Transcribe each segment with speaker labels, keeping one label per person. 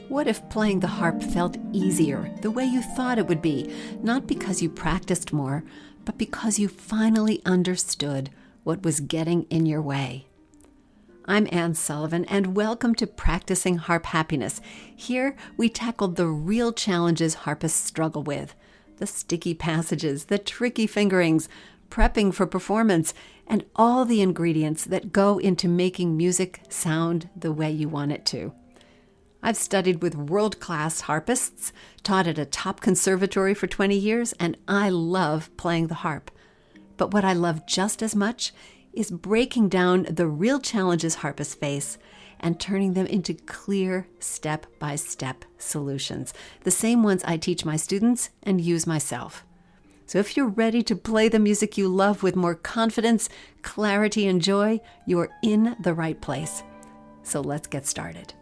Speaker 1: What if playing the harp felt easier, the way you thought it would be, not because you practiced more, but because you finally understood what was getting in your way? I'm Anne Sullivan, and welcome to Practicing Harp Happiness. Here, we tackle the real challenges harpists struggle with: the sticky passages, the tricky fingerings, prepping for performance, and all the ingredients that go into making music sound the way you want it to. I've studied with world-class harpists, taught at a top conservatory for 20 years, and I love playing the harp. But what I love just as much is breaking down the real challenges harpists face and turning them into clear step-by-step solutions, the same ones I teach my students and use myself. So if you're ready to play the music you love with more confidence, clarity, and joy, you're in the right place. So let's get started.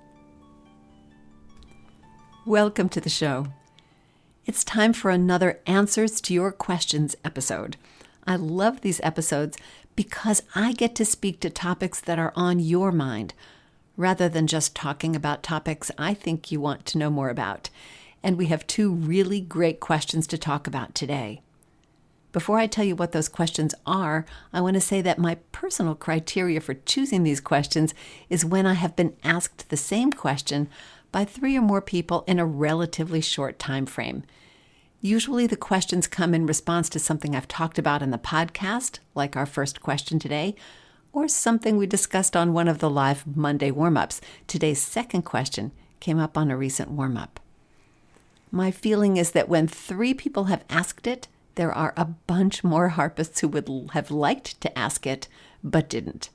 Speaker 1: Welcome to the show. It's time for another Answers to Your Questions episode. I love these episodes because I get to speak to topics that are on your mind, rather than just talking about topics I think you want to know more about. And we have two really great questions to talk about today. Before I tell you what those questions are, I want to say that my personal criteria for choosing these questions is when I have been asked the same question by 3 or more people in a relatively short time frame. Usually the questions come in response to something I've talked about in the podcast, like our first question today, or something we discussed on one of the live Monday warm-ups. Today's second question came up on a recent warm-up. My feeling is that when 3 people have asked it, there are a bunch more harpists who would have liked to ask it, but didn't.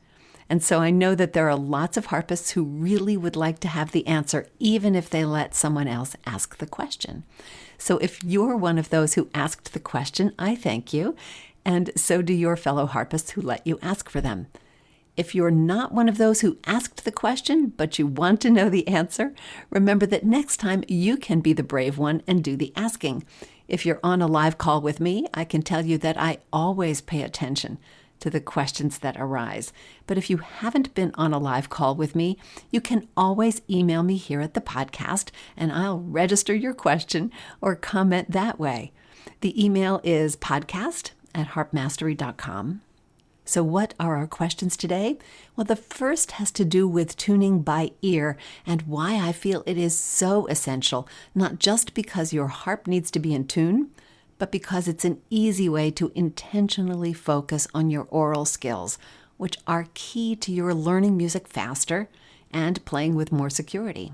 Speaker 1: And so I know that there are lots of harpists who really would like to have the answer, even if they let someone else ask the question. So if you're one of those who asked the question, I thank you, and so do your fellow harpists who let you ask for them. If you're not one of those who asked the question, but you want to know the answer, remember that next time you can be the brave one and do the asking. If you're on a live call with me, I can tell you that I always pay attention to the questions that arise. But if you haven't been on a live call with me, you can always email me here at the podcast, and I'll register your question or comment that way. The email is podcast@harpmastery.com. So what are our questions today? Well, the first has to do with tuning by ear and why I feel it is so essential, not just because your harp needs to be in tune, but because it's an easy way to intentionally focus on your aural skills, which are key to your learning music faster and playing with more security.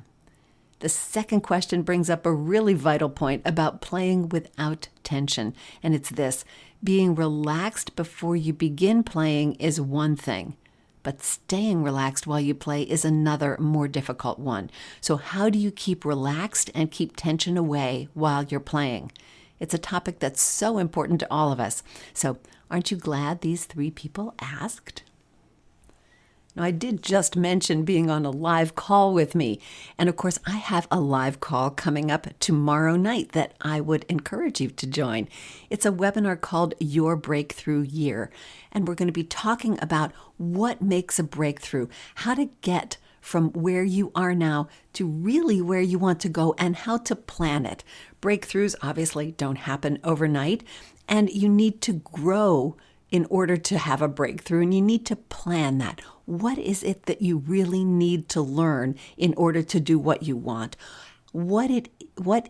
Speaker 1: The second question brings up a really vital point about playing without tension, and it's this: being relaxed before you begin playing is one thing, but staying relaxed while you play is another, more difficult one. So how do you keep relaxed and keep tension away while you're playing? It's a topic that's so important to all of us. So aren't you glad these 3 people asked? Now, I did just mention being on a live call with me. And of course, I have a live call coming up tomorrow night that I would encourage you to join. It's a webinar called Your Breakthrough Year. And we're going to be talking about what makes a breakthrough, how to get from where you are now to really where you want to go, and how to plan it. Breakthroughs obviously don't happen overnight, and you need to grow in order to have a breakthrough, and you need to plan that. What is it that you really need to learn in order to do what you want? What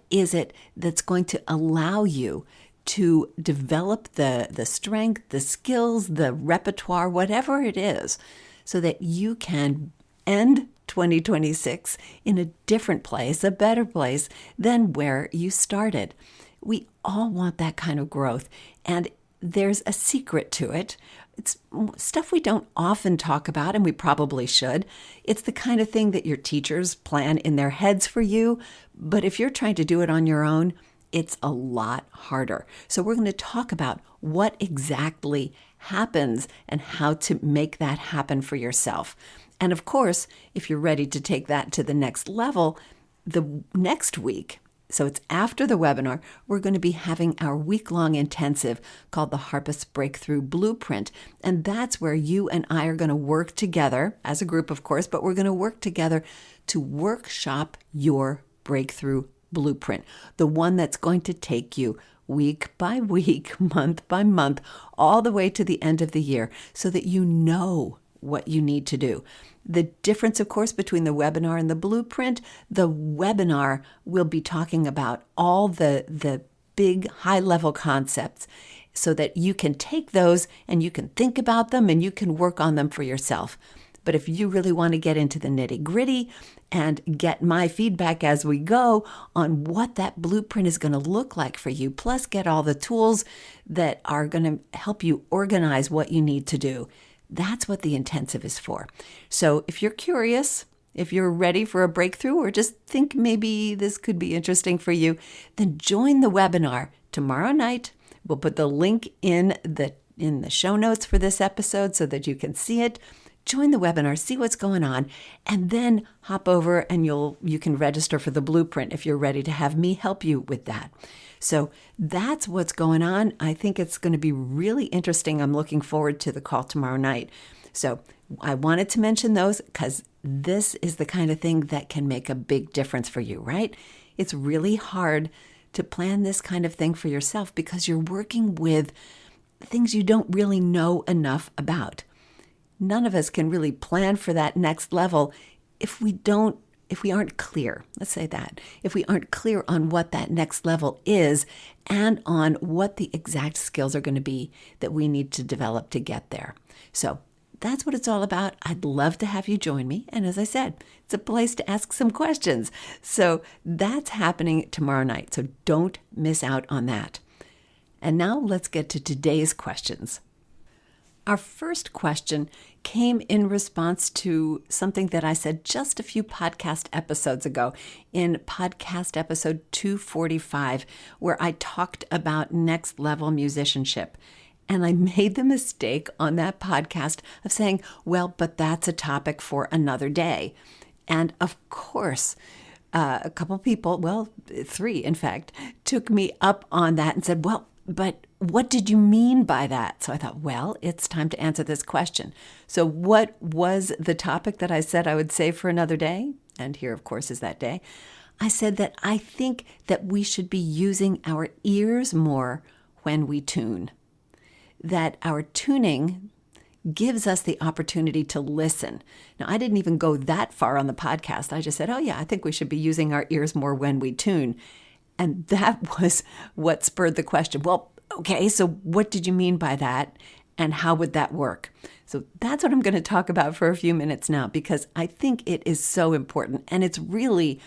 Speaker 1: is it that's going to allow you to develop the strength, the skills, the repertoire, whatever it is, so that you can end 2026 in a different place, a better place than where you started. We all want that kind of growth, and there's a secret to it. It's stuff we don't often talk about, and we probably should. It's the kind of thing that your teachers plan in their heads for you, but if you're trying to do it on your own, it's a lot harder. So we're going to talk about what exactly happens and how to make that happen for yourself. And of course, if you're ready to take that to the next level, the next week, so it's after the webinar, we're going to be having our week-long intensive called the Harpist Breakthrough Blueprint. And that's where you and I are going to work together, as a group, of course, but we're going to work together to workshop your breakthrough blueprint, the one that's going to take you week by week, month by month, all the way to the end of the year so that you know what you need to do. The difference, of course, between the webinar and the blueprint, the webinar will be talking about all the big high-level concepts so that you can take those and you can think about them and you can work on them for yourself. But if you really want to get into the nitty-gritty and get my feedback as we go on what that blueprint is going to look like for you, plus get all the tools that are going to help you organize what you need to do, that's what the intensive is for. So if you're curious, if you're ready for a breakthrough or just think maybe this could be interesting for you, then join the webinar tomorrow night. We'll put the link in the show notes for this episode so that you can see it. Join the webinar, see what's going on, and then hop over and you can register for the blueprint if you're ready to have me help you with that. So that's what's going on. I think it's going to be really interesting. I'm looking forward to the call tomorrow night. So I wanted to mention those because this is the kind of thing that can make a big difference for you, right? It's really hard to plan this kind of thing for yourself because you're working with things you don't really know enough about. None of us can really plan for that next level if we aren't clear. Let's say that. If we aren't clear on what that next level is and on what the exact skills are going to be that we need to develop to get there. So that's what it's all about. I'd love to have you join me. And as I said, it's a place to ask some questions. So that's happening tomorrow night. So don't miss out on that. And now let's get to today's questions. Our first question came in response to something that I said just a few podcast episodes ago in podcast episode 245, where I talked about next level musicianship. And I made the mistake on that podcast of saying, well, but that's a topic for another day. And of course, a couple people, well, 3 in fact, took me up on that and said, well, but what did you mean by that? So I thought, well, it's time to answer this question. So what was the topic that I said I would save for another day? And here, of course, is that day. I said that I think that we should be using our ears more when we tune. That our tuning gives us the opportunity to listen. Now, I didn't even go that far on the podcast. I just said, oh yeah, I think we should be using our ears more when we tune. And that was what spurred the question. Well, okay, so what did you mean by that? And how would that work? So that's what I'm going to talk about for a few minutes now, because I think it is so important. And it's really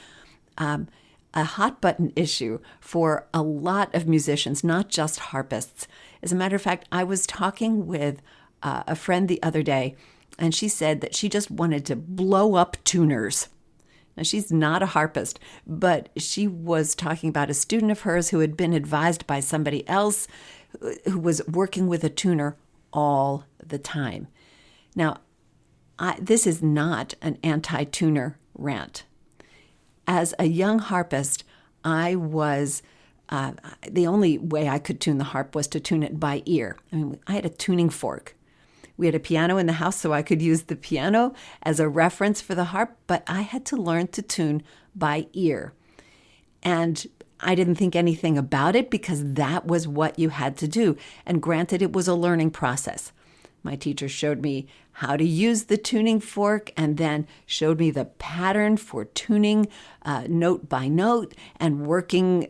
Speaker 1: a hot button issue for a lot of musicians, not just harpists. As a matter of fact, I was talking with a friend the other day, and she said that she just wanted to blow up tuners. Now, she's not a harpist, but she was talking about a student of hers who had been advised by somebody else who was working with a tuner all the time. Now, this is not an anti-tuner rant. As a young harpist, I was the only way I could tune the harp was to tune it by ear. I mean, I had a tuning fork. We had a piano in the house, so I could use the piano as a reference for the harp, but I had to learn to tune by ear. And I didn't think anything about it because that was what you had to do. And granted, it was a learning process. My teacher showed me how to use the tuning fork and then showed me the pattern for tuning note by note and working,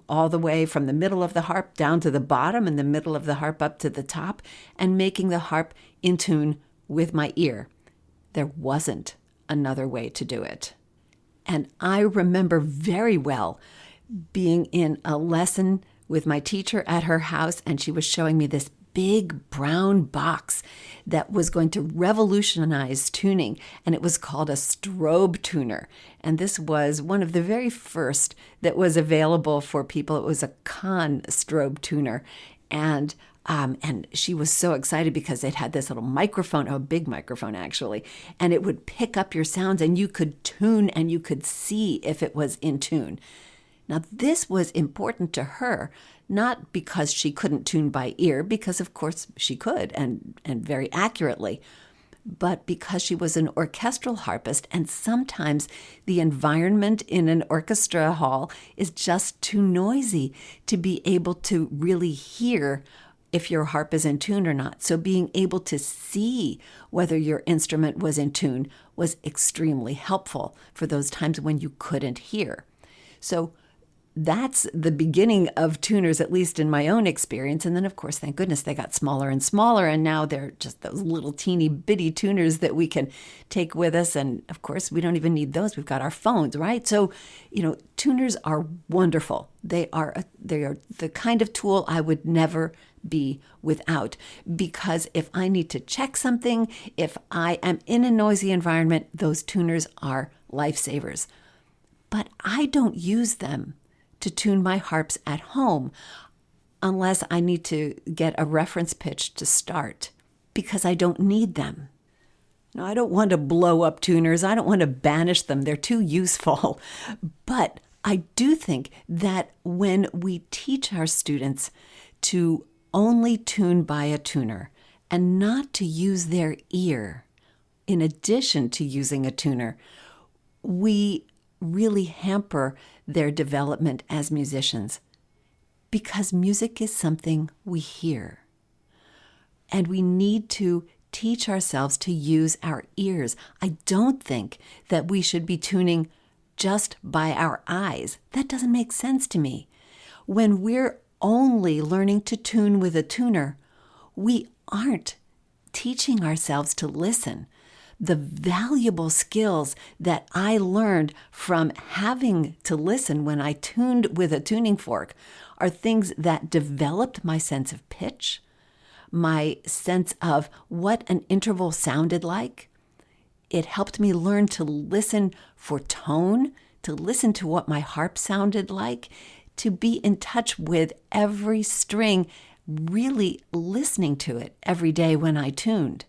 Speaker 1: all the way from the middle of the harp down to the bottom and the middle of the harp up to the top and making the harp in tune with my ear. There wasn't another way to do it. And I remember very well being in a lesson with my teacher at her house, and she was showing me this big brown box that was going to revolutionize tuning, and it was called a strobe tuner. And this was one of the very first that was available for people. It was a Kahn strobe tuner, and she was so excited because it had this little microphone, a big microphone actually, and it would pick up your sounds, and you could tune and you could see if it was in tune. Now, this was important to her, not because she couldn't tune by ear, because of course she could and very accurately, but because she was an orchestral harpist, and sometimes the environment in an orchestra hall is just too noisy to be able to really hear if your harp is in tune or not. So being able to see whether your instrument was in tune was extremely helpful for those times when you couldn't hear. So that's the beginning of tuners, at least in my own experience. And then, of course, thank goodness they got smaller and smaller. And now they're just those little teeny bitty tuners that we can take with us. And of course, we don't even need those. We've got our phones, right? So, tuners are wonderful. They are the kind of tool I would never be without, because if I need to check something, if I am in a noisy environment, those tuners are lifesavers. But I don't use them to tune my harps at home unless I need to get a reference pitch to start, because I don't need them. Now, I don't want to blow up tuners. I don't want to banish them. They're too useful. But I do think that when we teach our students to only tune by a tuner and not to use their ear in addition to using a tuner, we really hamper their development as musicians, because music is something we hear. And we need to teach ourselves to use our ears. I don't think that we should be tuning just by our eyes. That doesn't make sense to me. When we're only learning to tune with a tuner, we aren't teaching ourselves to listen. The valuable skills that I learned from having to listen when I tuned with a tuning fork are things that developed my sense of pitch, my sense of what an interval sounded like. It helped me learn to listen for tone, to listen to what my harp sounded like, to be in touch with every string, really listening to it every day when I tuned.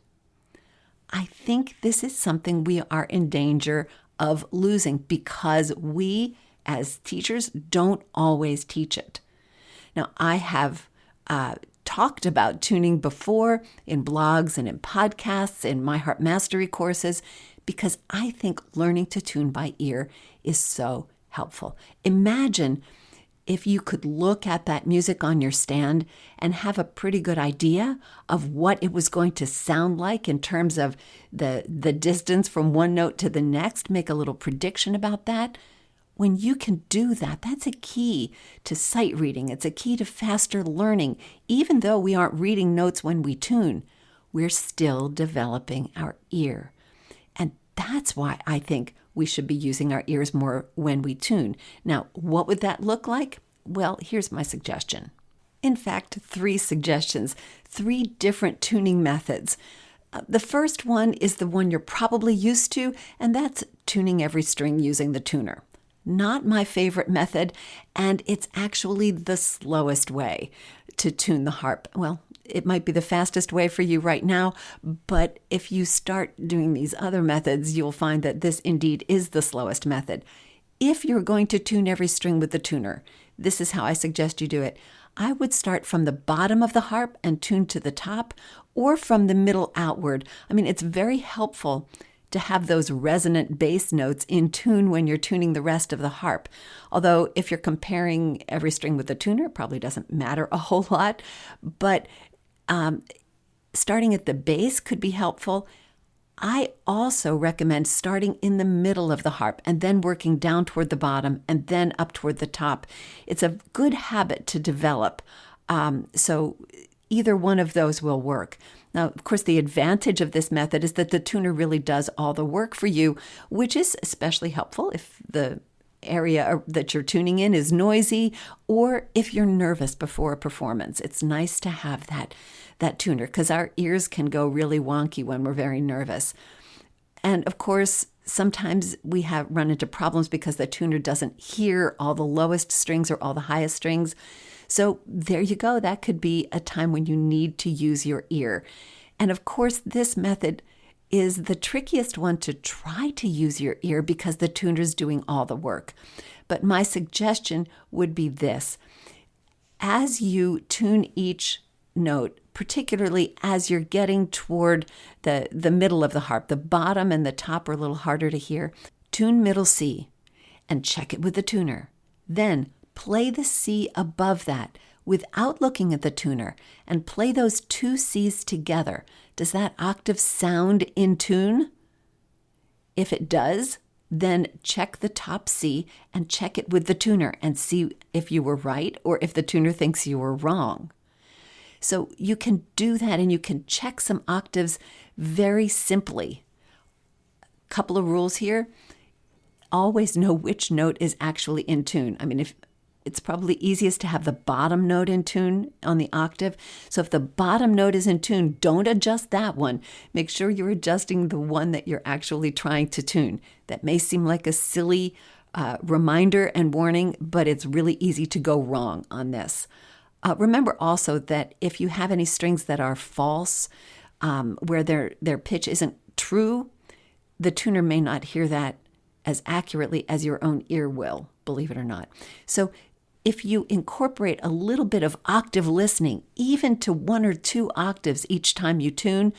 Speaker 1: I think this is something we are in danger of losing because we, as teachers, don't always teach it. Now, I have talked about tuning before in blogs and in podcasts, in my Harp Mastery courses, because I think learning to tune by ear is so helpful. Imagine if you could look at that music on your stand and have a pretty good idea of what it was going to sound like in terms of the distance from one note to the next, make a little prediction about that. When you can do that, that's a key to sight reading. It's a key to faster learning. Even though we aren't reading notes when we tune, we're still developing our ear. And that's why I think we should be using our ears more when we tune. Now, what would that look like? Well, here's my suggestion. In fact, 3 suggestions, 3 different tuning methods. The first one is the one you're probably used to, and that's tuning every string using the tuner. Not my favorite method, and it's actually the slowest way to tune the harp. Well, it might be the fastest way for you right now, but if you start doing these other methods, you'll find that this indeed is the slowest method. If you're going to tune every string with the tuner, this is how I suggest you do it. I would start from the bottom of the harp and tune to the top, or from the middle outward. I mean, it's very helpful to have those resonant bass notes in tune when you're tuning the rest of the harp. Although if you're comparing every string with the tuner, it probably doesn't matter a whole lot. But starting at the bass could be helpful. I also recommend starting in the middle of the harp and then working down toward the bottom and then up toward the top. It's a good habit to develop. So either one of those will work. Now, of course, the advantage of this method is that the tuner really does all the work for you, which is especially helpful if the area that you're tuning in is noisy or if you're nervous before a performance. It's nice to have that tuner because our ears can go really wonky when we're very nervous. And of course, sometimes we run into problems because the tuner doesn't hear all the lowest strings or all the highest strings. So there you go. That could be a time when you need to use your ear. And of course, this method is the trickiest one to try to use your ear because the tuner's doing all the work. But my suggestion would be this. As you tune each note, particularly as you're getting toward the middle of the harp. The bottom and the top are a little harder to hear. Tune middle C and check it with the tuner. Then play the C above that without looking at the tuner and play those two Cs together. Does that octave sound in tune? If it does, then check the top C and check it with the tuner and see if you were right or if the tuner thinks you were wrong. So you can do that, and you can check some octaves very simply. Couple of rules here. Always know which note is actually in tune. I mean, if it's probably easiest to have the bottom note in tune on the octave. So if the bottom note is in tune, don't adjust that one. Make sure you're adjusting the one that you're actually trying to tune. That may seem like a silly reminder and warning, but it's really easy to go wrong on this. Remember also that if you have any strings that are false, where their pitch isn't true, the tuner may not hear that as accurately as your own ear will, believe it or not. So if you incorporate a little bit of octave listening, even to 1 or 2 octaves each time you tune,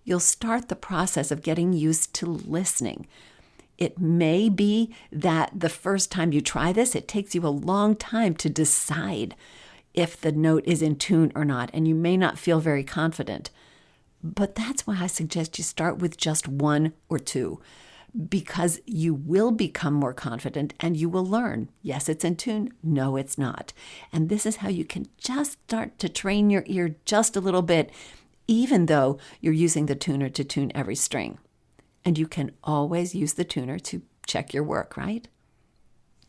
Speaker 1: you'll start the process of getting used to listening. It may be that the first time you try this, it takes you a long time to decide if the note is in tune or not, and you may not feel very confident. But that's why I suggest you start with just 1 or 2. Because you will become more confident and you will learn. Yes, it's in tune. No, it's not. And this is how you can just start to train your ear just a little bit, even though you're using the tuner to tune every string. And you can always use the tuner to check your work, right?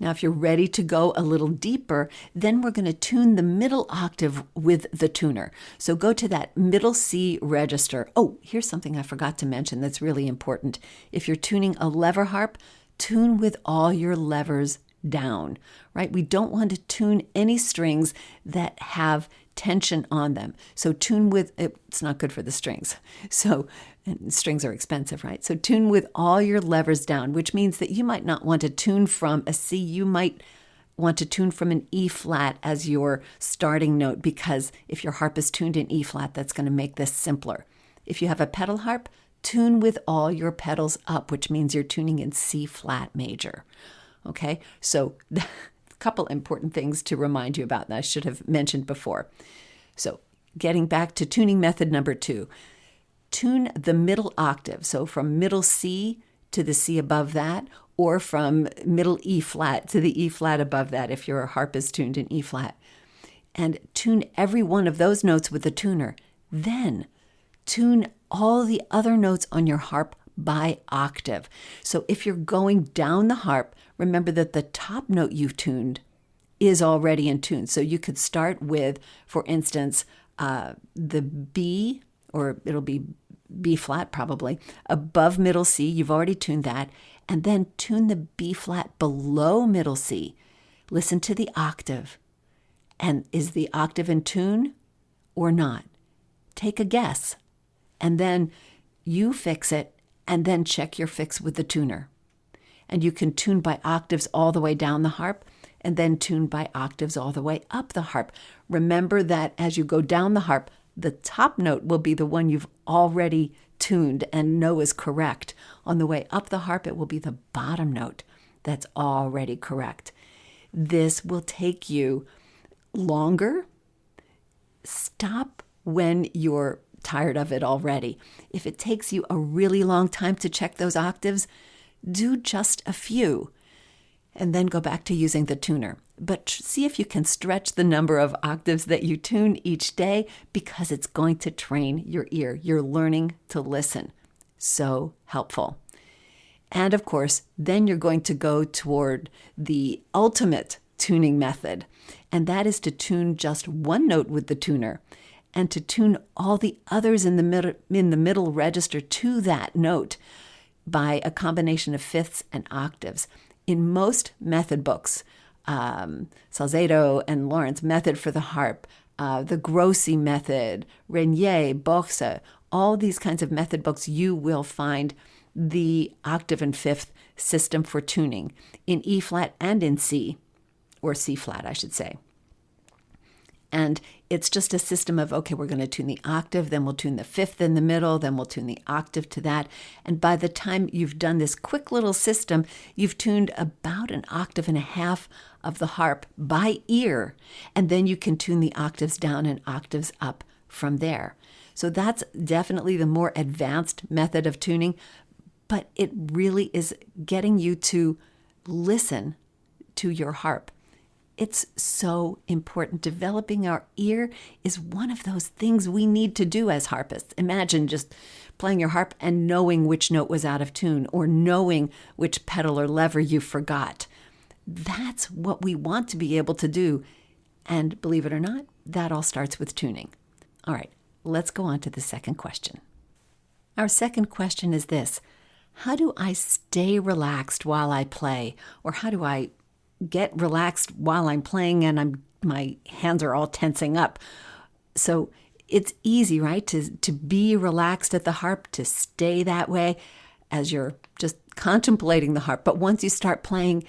Speaker 1: Now, if you're ready to go a little deeper, then we're going to tune the middle octave with the tuner. So go to that middle C register. Oh, here's something I forgot to mention that's really important. If you're tuning a lever harp, tune with all your levers down, right? We don't want to tune any strings that have tension on them. So tune with, it's not good for the strings. So and strings are expensive, right? So tune with all your levers down, which means that you might not want to tune from a C. You might want to tune from an E flat as your starting note, because if your harp is tuned in E flat, that's going to make this simpler. If you have a pedal harp, tune with all your pedals up, which means you're tuning in C flat major. Okay, so a couple important things to remind you about that I should have mentioned before. So getting back to tuning method number 2, tune the middle octave. So from middle C to the C above that, or from middle E flat to the E flat above that if your harp is tuned in E flat. And tune every one of those notes with the tuner. Then tune all the other notes on your harp by octave. So if you're going down the harp, remember that the top note you've tuned is already in tune. So you could start with, for instance, the B, or it'll be B flat probably, above middle C. You've already tuned that. And then tune the B flat below middle C. Listen to the octave. And is the octave in tune or not? Take a guess. And then you fix it, and then check your fix with the tuner. And you can tune by octaves all the way down the harp, and then tune by octaves all the way up the harp. Remember that as you go down the harp, the top note will be the one you've already tuned and know is correct. On the way up the harp, it will be the bottom note that's already correct. This will take you longer. Stop when you're tired of it already. If it takes you a really long time to check those octaves, do just a few and then go back to using the tuner. But see if you can stretch the number of octaves that you tune each day, because it's going to train your ear. You're learning to listen. So helpful. And of course, then you're going to go toward the ultimate tuning method, and that is to tune just one note with the tuner and to tune all the others in the middle register to that note by a combination of fifths and octaves. In most method books, Salcedo and Lawrence Method for the Harp, the Grossi Method, Renier, Borsa, all these kinds of method books, you will find the octave and fifth system for tuning in E flat and in C, or C flat, I should say. And it's just a system of, okay, we're going to tune the octave, then we'll tune the fifth in the middle, then we'll tune the octave to that. And by the time you've done this quick little system, you've tuned about an octave and a half of the harp by ear. And then you can tune the octaves down and octaves up from there. So that's definitely the more advanced method of tuning, but it really is getting you to listen to your harp. It's so important. Developing our ear is one of those things we need to do as harpists. Imagine just playing your harp and knowing which note was out of tune or knowing which pedal or lever you forgot. That's what we want to be able to do. And believe it or not, that all starts with tuning. All right, let's go on to the second question. Our second question is this: how do I stay relaxed while I play? Or how do I get relaxed while I'm playing and my hands are all tensing up? So it's easy, right, to be relaxed at the harp, to stay that way as you're just contemplating the harp. But once you start playing,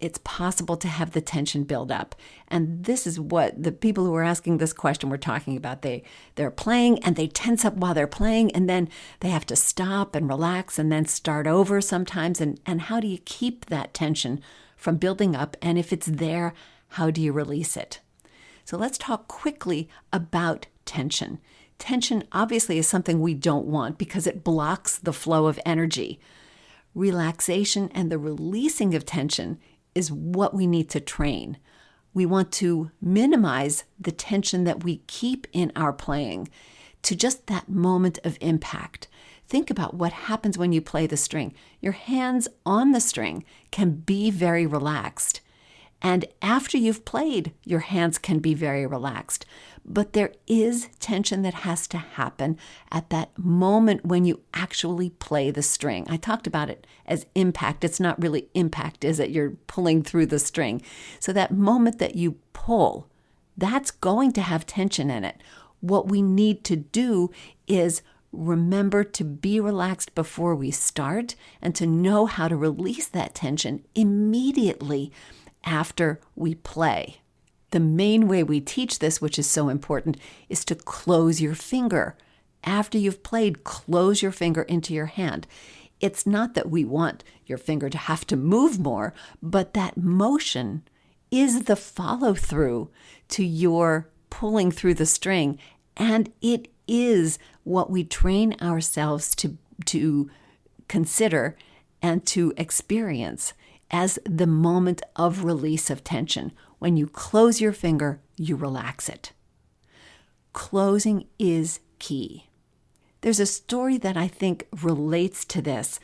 Speaker 1: it's possible to have the tension build up. And this is what the people who are asking this question were talking about. They're playing and they tense up while they're playing, and then they have to stop and relax and then start over sometimes. And how do you keep that tension from building up? And if it's there, how do you release it? So let's talk quickly about tension. Tension obviously is something we don't want because it blocks the flow of energy. Relaxation and the releasing of tension is what we need to train. We want to minimize the tension that we keep in our playing to just that moment of impact. Think about what happens when you play the string. Your hands on the string can be very relaxed. And after you've played, your hands can be very relaxed. But there is tension that has to happen at that moment when you actually play the string. I talked about it as impact. It's not really impact, is it? You're pulling through the string. So that moment that you pull, that's going to have tension in it. What we need to do is remember to be relaxed before we start and to know how to release that tension immediately after we play. The main way we teach this, which is so important, is to close your finger. After you've played, close your finger into your hand. It's not that we want your finger to have to move more, but that motion is the follow-through to your pulling through the string, and it is what we train ourselves to consider and to experience as the moment of release of tension. When you close your finger, you relax it. Closing is key. There's a story that I think relates to this.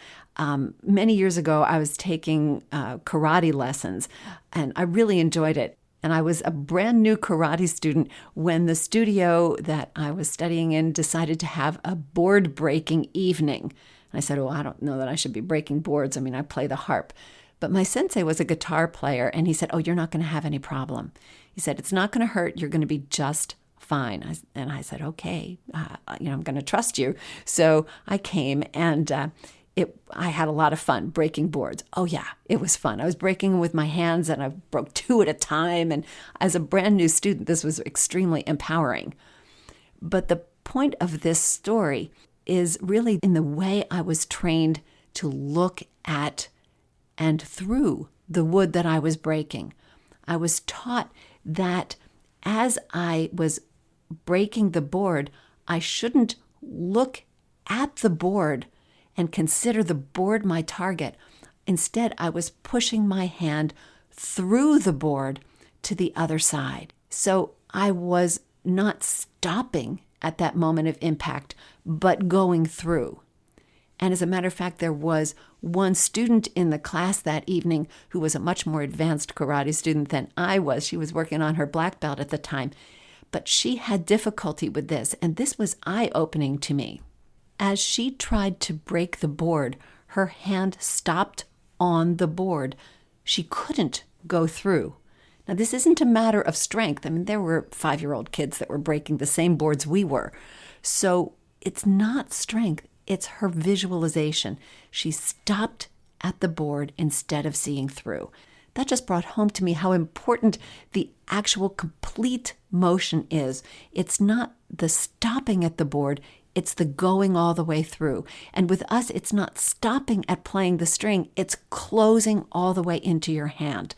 Speaker 1: Many years ago, I was taking karate lessons, and I really enjoyed it. And I was a brand new karate student when the studio that I was studying in decided to have a board breaking evening. And I said, I don't know that I should be breaking boards. I mean, I play the harp. But my sensei was a guitar player, and he said, you're not going to have any problem. He said, it's not going to hurt. You're going to be just fine. And I said, okay, I'm going to trust you. So I came, and I had a lot of fun breaking boards. Oh yeah, it was fun. I was breaking them with my hands, and I broke 2 at a time. And as a brand new student, this was extremely empowering. But the point of this story is really in the way I was trained to look at and through the wood that I was breaking. I was taught that as I was breaking the board, I shouldn't look at the board and consider the board my target. Instead, I was pushing my hand through the board to the other side. So I was not stopping at that moment of impact, but going through. And as a matter of fact, there was one student in the class that evening who was a much more advanced karate student than I was. She was working on her black belt at the time, but she had difficulty with this, and this was eye-opening to me. As she tried to break the board, her hand stopped on the board. She couldn't go through. Now, this isn't a matter of strength. I mean, there were 5-year-old kids that were breaking the same boards we were. So it's not strength. It's her visualization. She stopped at the board instead of seeing through. that just brought home to me how important the actual complete motion is. It's not the stopping at the board, it's the going all the way through. And with us, it's not stopping at playing the string, it's closing all the way into your hand.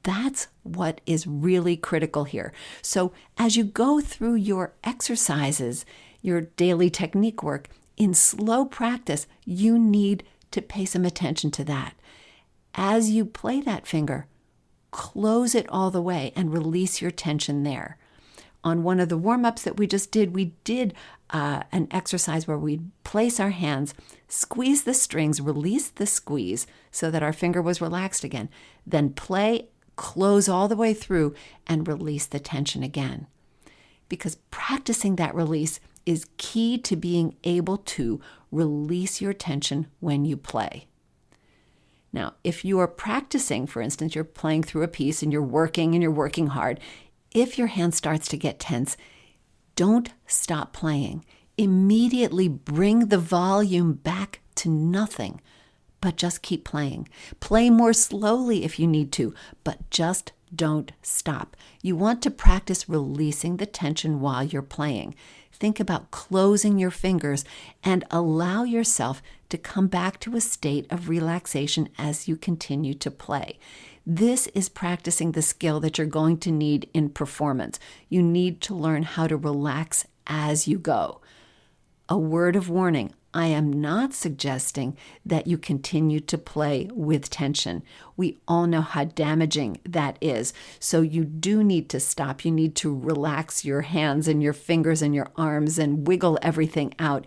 Speaker 1: That's what is really critical here. So as you go through your exercises, your daily technique work, in slow practice, you need to pay some attention to that. As you play that finger, close it all the way and release your tension there. On one of the warm-ups that we just did, we did an exercise where we place our hands, squeeze the strings, release the squeeze so that our finger was relaxed again, then play, close all the way through, and release the tension again. Because practicing that release is key to being able to release your tension when you play. Now, if you are practicing, for instance, you're playing through a piece and you're working hard, if your hand starts to get tense, don't stop playing. Immediately bring the volume back to nothing, but just keep playing. Play more slowly if you need to, but just don't stop. You want to practice releasing the tension while you're playing. Think about closing your fingers and allow yourself to come back to a state of relaxation as you continue to play. This is practicing the skill that you're going to need in performance. You need to learn how to relax as you go. A word of warning, I am not suggesting that you continue to play with tension. We all know how damaging that is. So you do need to stop. You need to relax your hands and your fingers and your arms and wiggle everything out.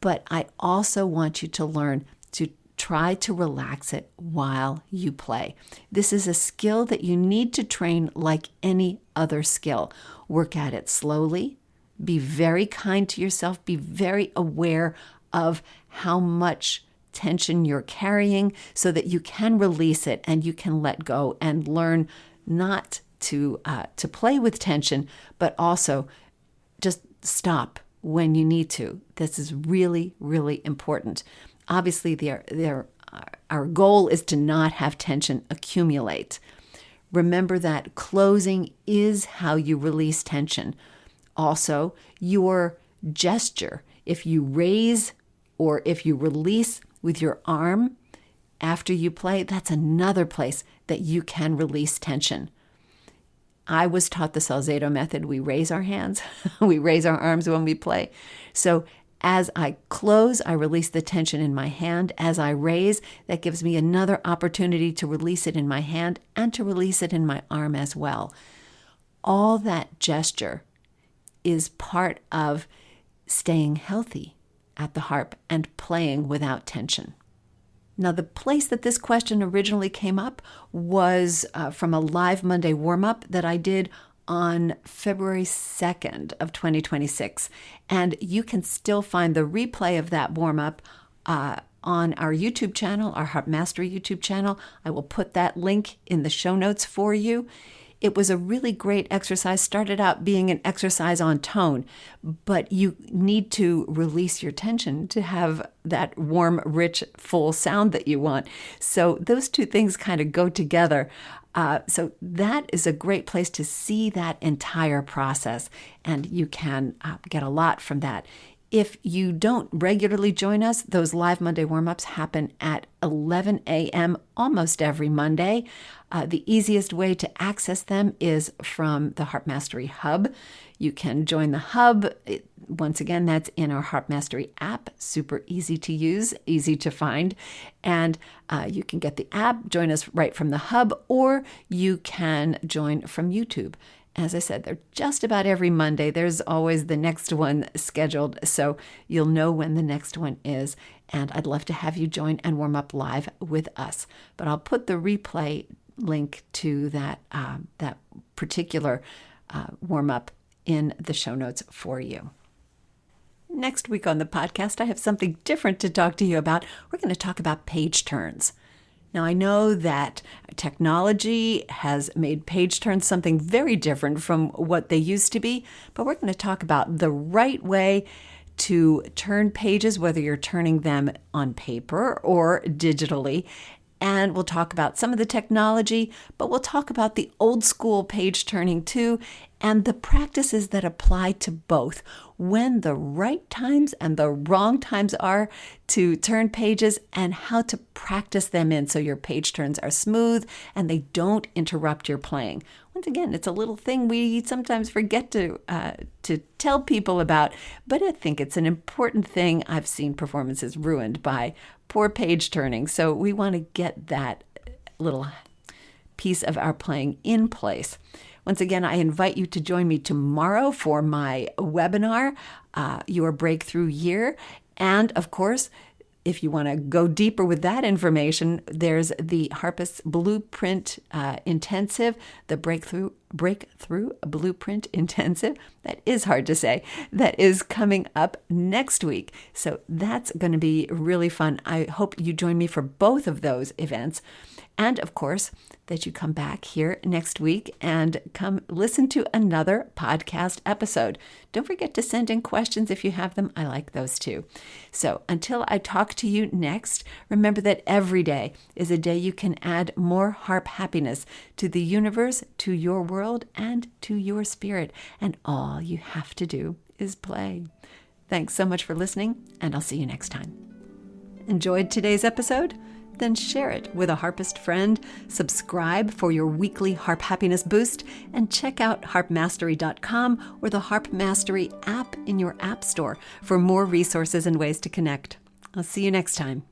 Speaker 1: But I also want you to learn to try to relax it while you play. This is a skill that you need to train like any other skill. Work at it slowly. Be very kind to yourself. Be very aware of how much tension you're carrying so that you can release it and you can let go and learn not to play with tension, but also just stop when you need to. This is really, really important. Obviously, our goal is to not have tension accumulate. Remember that closing is how you release tension. Also, your gesture, if you raise or if you release with your arm after you play, that's another place that you can release tension. I was taught the Salzedo method. We raise our hands, we raise our arms when we play. So as I close, I release the tension in my hand. As I raise, that gives me another opportunity to release it in my hand and to release it in my arm as well. All that gesture is part of staying healthy at the harp and playing without tension. Now, the place that this question originally came up was from a live Monday warm-up that I did on February 2nd of 2026. And you can still find the replay of that warm-up on our YouTube channel, our Harp Mastery YouTube channel. I will put that link in the show notes for you. It was a really great exercise. Started out being an exercise on tone, but you need to release your tension to have that warm, rich, full sound that you want. So those two things kind of go together. So that is a great place to see that entire process, and you can get a lot from that. If you don't regularly join us, those live Monday warm-ups happen at 11 a.m. almost every Monday. The easiest way to access them is from the Harp Mastery Hub. You can join the Hub. Once again, that's in our Harp Mastery app. Super easy to use, easy to find. And you can get the app, join us right from the Hub, or you can join from YouTube. As I said, they're just about every Monday. There's always the next one scheduled, so you'll know when the next one is. And I'd love to have you join and warm up live with us. But I'll put the replay link to that particular warm-up in the show notes for you. Next week on the podcast, I have something different to talk to you about. We're going to talk about page turns. Now, I know that technology has made page turns something very different from what they used to be, but we're going to talk about the right way to turn pages, whether you're turning them on paper or digitally, And we'll talk about some of the technology, but we'll talk about the old school page turning too, and the practices that apply to both, when the right times and the wrong times are to turn pages, and how to practice them in so your page turns are smooth and they don't interrupt your playing. Once again, it's a little thing we sometimes forget to tell people about, but I think it's an important thing. I've seen performances ruined by poor page turning, so we want to get that little piece of our playing in place. Once again, I invite you to join me tomorrow for my webinar, Your Breakthrough Year. And of course, if you want to go deeper with that information, there's the Harpist Blueprint Intensive, the Breakthrough Blueprint Intensive. That is hard to say. That is coming up next week. So that's going to be really fun. I hope you join me for both of those events. And of course, that you come back here next week and come listen to another podcast episode. Don't forget to send in questions if you have them. I like those too. So until I talk to you next, remember that every day is a day you can add more harp happiness to the universe, to your world, and to your spirit. And all you have to do is play. Thanks so much for listening, and I'll see you next time. Enjoyed today's episode? Then share it with a harpist friend, subscribe for your weekly harp happiness boost, and check out harpmastery.com or the Harp Mastery app in your app store for more resources and ways to connect. I'll see you next time.